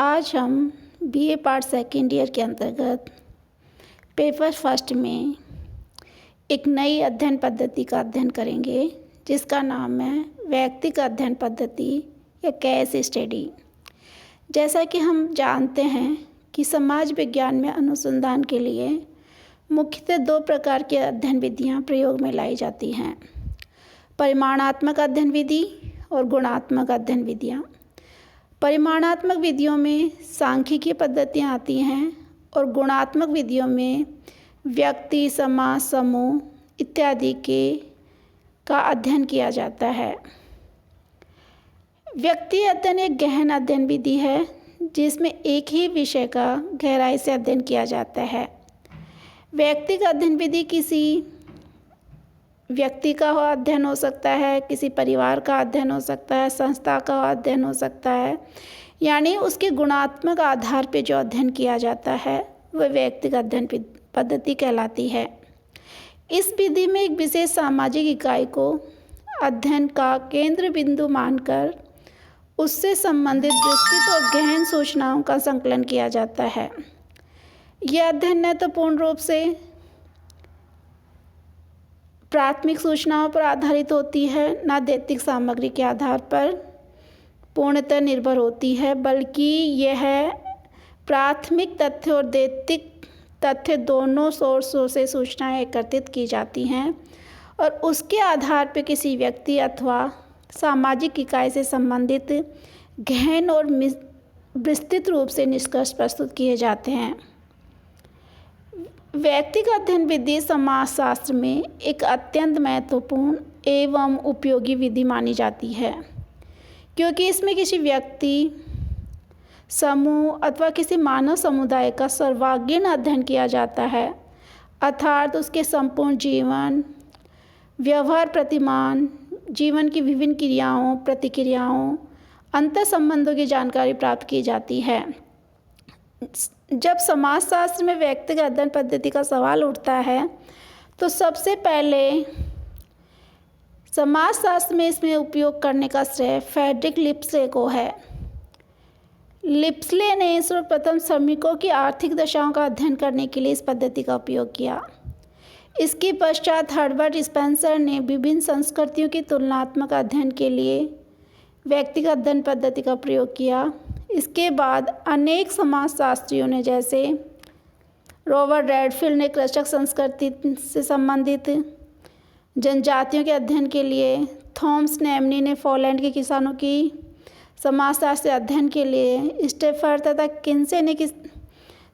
आज हम BA part second year के अंतर्गत पेपर फर्स्ट में एक नई अध्ययन पद्धति का अध्ययन करेंगे जिसका नाम है व्यक्तिगत अध्ययन पद्धति या केस स्टडी। जैसा कि हम जानते हैं कि समाज विज्ञान में अनुसंधान के लिए मुख्यतः दो प्रकार की अध्ययन विधियां प्रयोग में लाई जाती हैं, परिमाणात्मक अध्ययन विधि और गुणात्मक अध्ययन विधियां। परिमाणात्मक विधियों में सांख्यिकीय पद्धतियाँ आती हैं और गुणात्मक विधियों में व्यक्ति, समाज, समूह इत्यादि का अध्ययन किया जाता है। व्यक्ति अध्ययन एक गहन अध्ययन विधि है जिसमें एक ही विषय का गहराई से अध्ययन किया जाता है। व्यक्तिगत अध्ययन विधि किसी व्यक्ति का अध्ययन हो सकता है, किसी परिवार का अध्ययन हो सकता है, संस्था का अध्ययन हो सकता है, यानी उसके गुणात्मक आधार पर जो अध्ययन किया जाता है वह व्यक्तिगत अध्ययन पद्धति कहलाती है। इस विधि में एक विशेष सामाजिक इकाई को अध्ययन का केंद्र बिंदु मानकर उससे संबंधित विस्तृत और गहन सूचनाओं का संकलन किया जाता है। यह अध्ययन न तो पूर्ण रूप से प्राथमिक सूचनाओं पर आधारित होती है, न दैतिक सामग्री के आधार पर पूर्णतः निर्भर होती है, बल्कि यह प्राथमिक तथ्य और दैतिक तथ्य दोनों सोर्सों से सूचनाएं एकत्रित की जाती हैं और उसके आधार पर किसी व्यक्ति अथवा सामाजिक इकाई से संबंधित गहन और विस्तृत रूप से निष्कर्ष प्रस्तुत किए जाते हैं। व्यक्तिगत अध्ययन विधि समाजशास्त्र में एक अत्यंत महत्वपूर्ण एवं उपयोगी विधि मानी जाती है, क्योंकि इसमें किसी व्यक्ति, समूह अथवा किसी मानव समुदाय का सर्वांगीण अध्ययन किया जाता है, अर्थात उसके संपूर्ण जीवन, व्यवहार, प्रतिमान, जीवन की विभिन्न क्रियाओं, प्रतिक्रियाओं, अंतर संबंधों की जानकारी प्राप्त की जाती है। जब समाजशास्त्र में व्यक्तिगत अध्ययन पद्धति का सवाल उठता है तो सबसे पहले समाजशास्त्र में इसमें उपयोग करने का श्रेय फ्रेडरिक लिप्सले को है। लिप्सले ने सर्वप्रथम श्रमिकों की आर्थिक दशाओं का अध्ययन करने के लिए इस पद्धति का उपयोग किया। इसके पश्चात हर्बर्ट स्पेंसर ने विभिन्न संस्कृतियों की तुलनात्मक अध्ययन के लिए व्यक्तिगत अध्ययन पद्धति का प्रयोग किया। इसके बाद अनेक समाजशास्त्रियों ने, जैसे रॉबर्ट रेडफील्ड ने कृषक संस्कृति से संबंधित जनजातियों के अध्ययन के लिए, थॉमस नेमनी ने पोलैंड के किसानों की समाजशास्त्र अध्ययन के लिए, स्टेफर तथा किन्से ने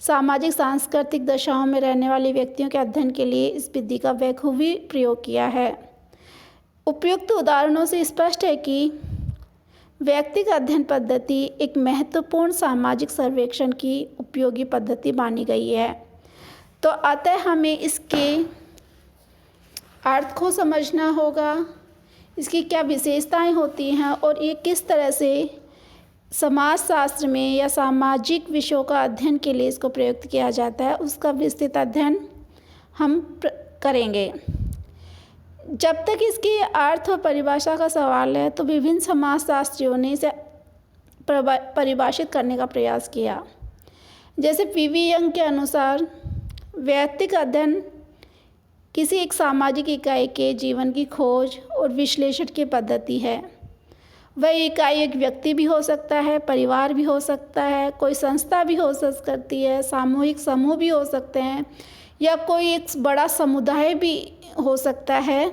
सामाजिक सांस्कृतिक दशाओं में रहने वाले व्यक्तियों के अध्ययन के लिए इस विधि का बखूबी प्रयोग किया है। उपयुक्त उदाहरणों से स्पष्ट है कि व्यक्तिगत अध्ययन पद्धति एक महत्वपूर्ण सामाजिक सर्वेक्षण की उपयोगी पद्धति मानी गई है। तो अतः हमें इसके अर्थ को समझना होगा, इसकी क्या विशेषताएं होती हैं और ये किस तरह से समाजशास्त्र में या सामाजिक विषयों का अध्ययन के लिए इसको प्रयुक्त किया जाता है, उसका विस्तृत अध्ययन हम करेंगे। जब तक इसकी अर्थ और परिभाषा का सवाल है तो विभिन्न समाजशास्त्रियों ने इसे परिभाषित करने का प्रयास किया। जैसे पीवी यंग के अनुसार व्यक्तिगत अध्ययन किसी एक सामाजिक इकाई के जीवन की खोज और विश्लेषण की पद्धति है। वह इकाई एक व्यक्ति भी हो सकता है, परिवार भी हो सकता है, कोई संस्था भी हो सकती है, सामूहिक समूह भी हो सकते हैं, या कोई एक बड़ा समुदाय भी हो सकता है,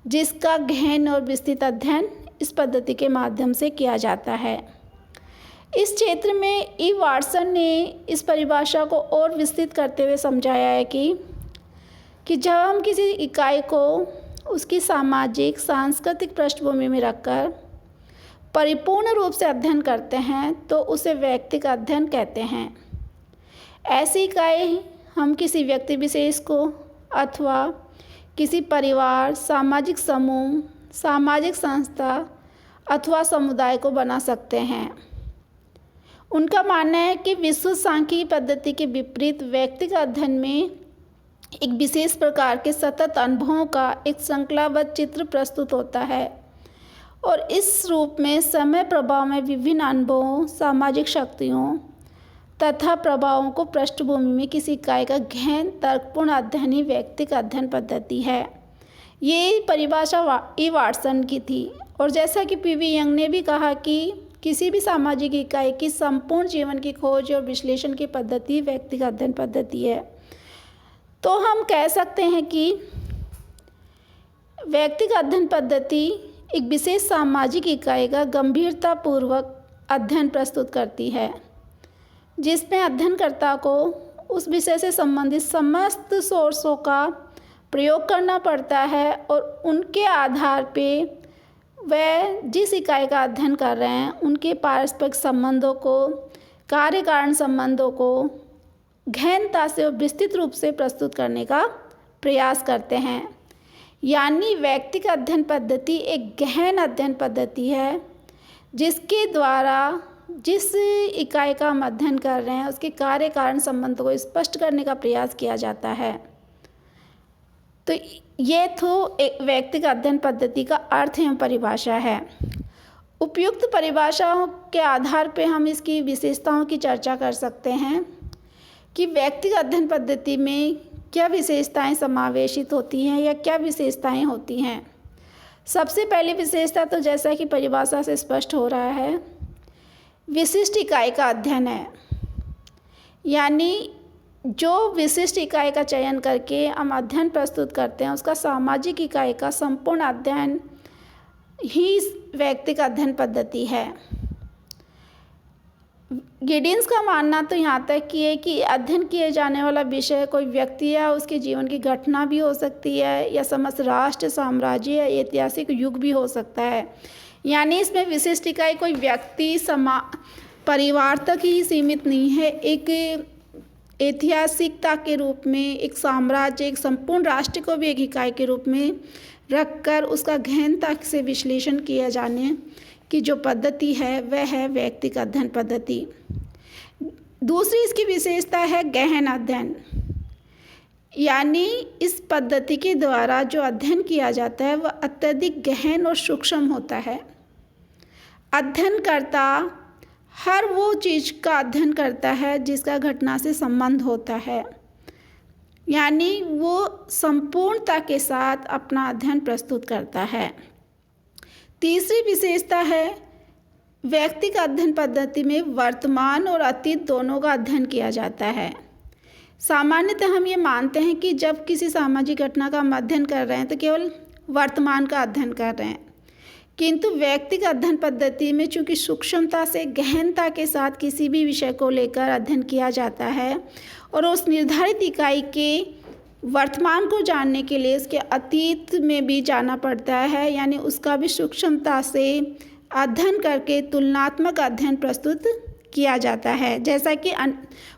जिसका गहन और विस्तृत अध्ययन इस पद्धति के माध्यम से किया जाता है। इस क्षेत्र में ई वाटसन ने इस परिभाषा को और विस्तृत करते हुए समझाया है कि जब हम किसी इकाई को उसकी सामाजिक सांस्कृतिक पृष्ठभूमि में रखकर परिपूर्ण रूप से अध्ययन करते हैं तो उसे व्यक्तिगत अध्ययन कहते हैं। ऐसी इकाई हम किसी व्यक्ति विशेष को अथवा किसी परिवार, सामाजिक समूह, सामाजिक संस्था अथवा समुदाय को बना सकते हैं। उनका मानना है कि विश्व सांख्यिकी पद्धति के विपरीत व्यक्तिगत अध्ययन में एक विशेष प्रकार के सतत अनुभवों का एक श्रृंखलाबद्ध चित्र प्रस्तुत होता है और इस रूप में समय प्रभाव में विभिन्न अनुभवों, सामाजिक शक्तियों तथा प्रभावों को पृष्ठभूमि में किसी इकाई का गहन तर्कपूर्ण अध्ययन ही व्यक्तिक अध्ययन पद्धति है। ये परिभाषा ई वाटसन की थी। और जैसा कि पीवी यंग ने भी कहा कि किसी भी सामाजिक इकाई की संपूर्ण जीवन की खोज और विश्लेषण की पद्धति व्यक्तिगत अध्ययन पद्धति है। तो हम कह सकते हैं कि व्यक्तिगत अध्ययन पद्धति एक विशेष सामाजिक इकाई का गंभीरतापूर्वक अध्ययन प्रस्तुत करती है, जिसमें अध्ययनकर्ता को उस विषय से संबंधित समस्त सोर्सों का प्रयोग करना पड़ता है और उनके आधार पे वह जिस इकाई का अध्ययन कर रहे हैं उनके पारस्परिक संबंधों को, कार्य कारण संबंधों को गहनता से और विस्तृत रूप से प्रस्तुत करने का प्रयास करते हैं। यानी व्यक्तिगत अध्ययन पद्धति एक गहन अध्ययन पद्धति है, जिसके द्वारा जिस इकाई का हम अध्ययन कर रहे हैं उसके कार्य कारण संबंधों को स्पष्ट करने का प्रयास किया जाता है। तो ये तो एक व्यक्तिगत अध्ययन पद्धति का अर्थ एवं परिभाषा है। उपयुक्त परिभाषाओं के आधार पर हम इसकी विशेषताओं की चर्चा कर सकते हैं कि व्यक्तिगत अध्ययन पद्धति में क्या विशेषताएं समावेशित होती हैं या क्या विशेषताएं होती हैं। सबसे पहली विशेषता तो जैसा कि परिभाषा से स्पष्ट हो रहा है, विशिष्ट इकाई का अध्ययन है। यानी जो विशिष्ट इकाई का चयन करके हम अध्ययन प्रस्तुत करते हैं उसका सामाजिक इकाई का संपूर्ण अध्ययन ही व्यक्तिगत अध्ययन पद्धति है। गिडिन्स का मानना तो यहाँ तक कि है कि अध्ययन किए जाने वाला विषय कोई व्यक्ति या उसके जीवन की घटना भी हो सकती है या समस्त राष्ट्र, साम्राज्य या ऐतिहासिक युग भी हो सकता है। यानी इसमें विशिष्ट इकाई कोई व्यक्ति, परिवार तक ही सीमित नहीं है, एक ऐतिहासिकता के रूप में एक साम्राज्य, एक संपूर्ण राष्ट्र को भी एक इकाई के रूप में रखकर उसका गहनता से विश्लेषण किया जाने की जो पद्धति है वह है व्यक्तिगत अध्ययन पद्धति। दूसरी इसकी विशेषता है गहन अध्ययन। यानी इस पद्धति के द्वारा जो अध्ययन किया जाता है वह अत्यधिक गहन और सूक्ष्म होता है। अध्ययनकर्ता हर वो चीज़ का अध्ययन करता है जिसका घटना से संबंध होता है। यानी वो संपूर्णता के साथ अपना अध्ययन प्रस्तुत करता है। तीसरी विशेषता है व्यक्तिगत अध्ययन पद्धति में वर्तमान और अतीत दोनों का अध्ययन किया जाता है। सामान्यतः हम ये मानते हैं कि जब किसी सामाजिक घटना का हम अध्ययन कर रहे हैं तो केवल वर्तमान का अध्ययन कर रहे हैं, किंतु व्यक्तिगत अध्ययन पद्धति में चूँकि सूक्ष्मता से गहनता के साथ किसी भी विषय को लेकर अध्ययन किया जाता है और उस निर्धारित इकाई के वर्तमान को जानने के लिए उसके अतीत में भी जाना पड़ता है। यानी उसका भी सूक्ष्मता से अध्ययन करके तुलनात्मक अध्ययन प्रस्तुत किया जाता है। जैसा कि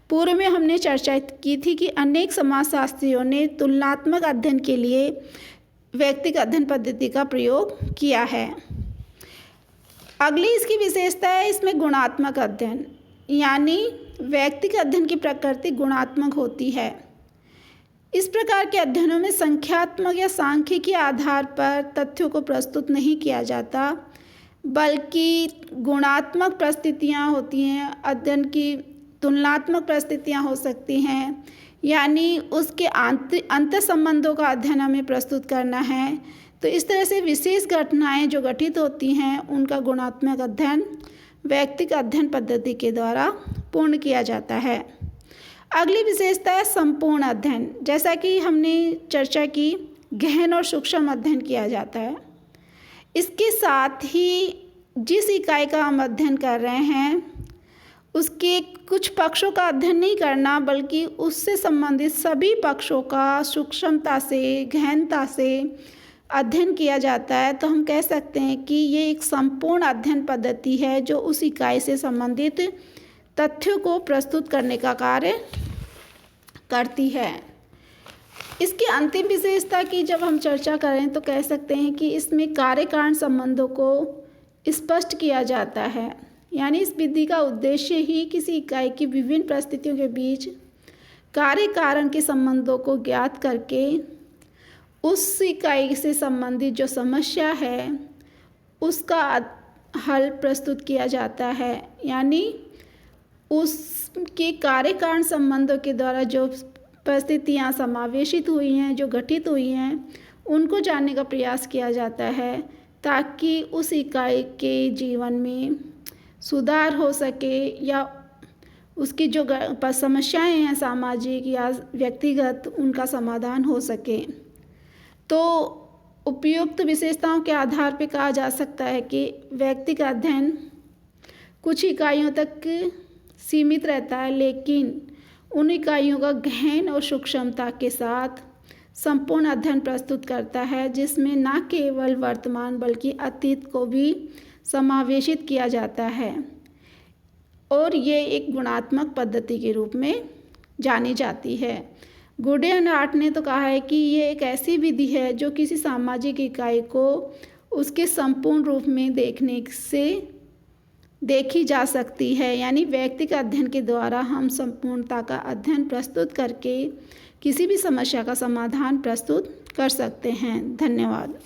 पूर्व में हमने चर्चा की थी कि अनेक समाजशास्त्रियों ने तुलनात्मक अध्ययन के लिए व्यक्तिगत अध्ययन पद्धति का प्रयोग किया है। अगली इसकी विशेषता है इसमें गुणात्मक अध्ययन। यानी व्यक्तिगत अध्ययन की प्रकृति गुणात्मक होती है। इस प्रकार के अध्ययनों में संख्यात्मक या सांख्यिकी आधार पर तथ्यों को प्रस्तुत नहीं किया जाता, बल्कि गुणात्मक परिस्थितियाँ होती हैं। अध्ययन की तुलनात्मक परिस्थितियाँ हो सकती हैं, यानी उसके अंतर संबंधों का अध्ययन हमें प्रस्तुत करना है। तो इस तरह से विशेष घटनाएं जो घटित होती हैं उनका गुणात्मक अध्ययन व्यक्तिगत अध्ययन पद्धति के द्वारा पूर्ण किया जाता है। अगली विशेषता है संपूर्ण अध्ययन। जैसा कि हमने चर्चा की, गहन और सूक्ष्म अध्ययन किया जाता है। इसके साथ ही जिस इकाई का हम अध्ययन कर रहे हैं उसके कुछ पक्षों का अध्ययन नहीं करना, बल्कि उससे संबंधित सभी पक्षों का सूक्ष्मता से, गहनता से अध्ययन किया जाता है। तो हम कह सकते हैं कि ये एक संपूर्ण अध्ययन पद्धति है जो उस इकाई से संबंधित तथ्यों को प्रस्तुत करने का कार्य करती है। इसकी अंतिम विशेषता की जब हम चर्चा करें तो कह सकते हैं कि इसमें कार्य कारण संबंधों को स्पष्ट किया जाता है। यानी इस विधि का उद्देश्य ही किसी इकाई की विभिन्न परिस्थितियों के बीच कार्य कारण के संबंधों को ज्ञात करके उस इकाई से संबंधित जो समस्या है उसका हल प्रस्तुत किया जाता है, यानी उसके कार्य कारण संबंधों के द्वारा जो परिस्थितियाँ समावेशित हुई हैं, जो गठित हुई हैं, उनको जानने का प्रयास किया जाता है ताकि उस इकाई के जीवन में सुधार हो सके या उसकी जो समस्याएं हैं सामाजिक या व्यक्तिगत, उनका समाधान हो सके। तो उपयुक्त विशेषताओं के आधार पर कहा जा सकता है कि व्यक्ति का अध्ययन कुछ इकाइयों तक सीमित रहता है, लेकिन उन इकाइयों का गहन और सूक्ष्मता के साथ संपूर्ण अध्ययन प्रस्तुत करता है, जिसमें न केवल वर्तमान बल्कि अतीत को भी समावेशित किया जाता है, और ये एक गुणात्मक पद्धति के रूप में जानी जाती है। गुड एंड आर्ट ने तो कहा है कि ये एक ऐसी विधि है जो किसी सामाजिक इकाई को उसके संपूर्ण रूप में देखने से देखी जा सकती है, यानी व्यक्ति का अध्ययन के द्वारा हम संपूर्णता का अध्ययन प्रस्तुत करके किसी भी समस्या का समाधान प्रस्तुत कर सकते हैं। धन्यवाद।